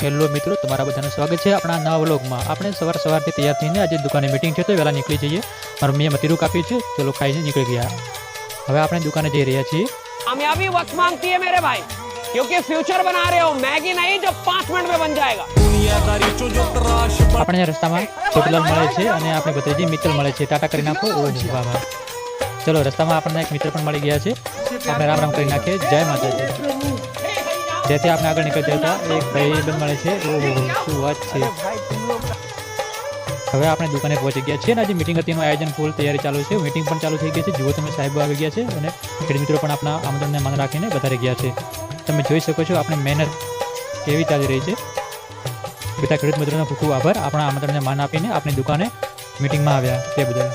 Hello મિત્રો, તમારા બધાનું સ્વાગત છે આપણા નવા વ્લોગમાં। આપણે સવારથી તૈયાર થઈને આજે દુકાને મીટિંગ છે તો વહેલા નીકળી જઈએ। મારા મમ્મીએ મતીરું કાપ્યું છે, ચલો ખાઈને નીકળી ગયા। હવે આપણે દુકાને જઈ રહ્યા છીએ। कामयाबी वक्त मांगती है मेरे भाई, क्योंकि फ्यूचर बना रहे हो, मैगी नहीं जो 5 मिनट में बन जाएगा। આપણે રસ્તામાં છોટલાલ મળે છે અને આપણી ભત્રીજી મિત્તલ મળે છે। ટાટા કરી નાખો। ઓહ વાહ વાહ, ચલો રસ્તામાં આપણને એક મિત્ર પણ મળી ગયા છે। આપણે રામ રામ કરી નાખીએ। જય માતાજી। જેથી આપણે આગળ નીકળતા હતા એક ભાઈ બંધ મળે છે। ઓહો શું વાત છે। હવે આપણે દુકાને પહોંચી ગયા છીએ અને આજે મીટિંગ હતી એનું આયોજન ફૂલ તૈયારી ચાલુ છે। મીટિંગ પણ ચાલુ થઈ ગઈ છે। જુઓ તમે, સાહેબો આવી ગયા છે અને ખેડૂત મિત્રો પણ આપણા આમંત્રણને માન રાખીને વધારી ગયા છે। તમે જોઈ શકો છો આપણી મહેનત કેવી ચાલી રહી છે। બધા ખેડૂત મિત્રોનો ખૂબ ખૂબ આભાર આપણા આમંત્રણને માન આપીને આપણી દુકાને મીટિંગમાં આવ્યા તે બદલ।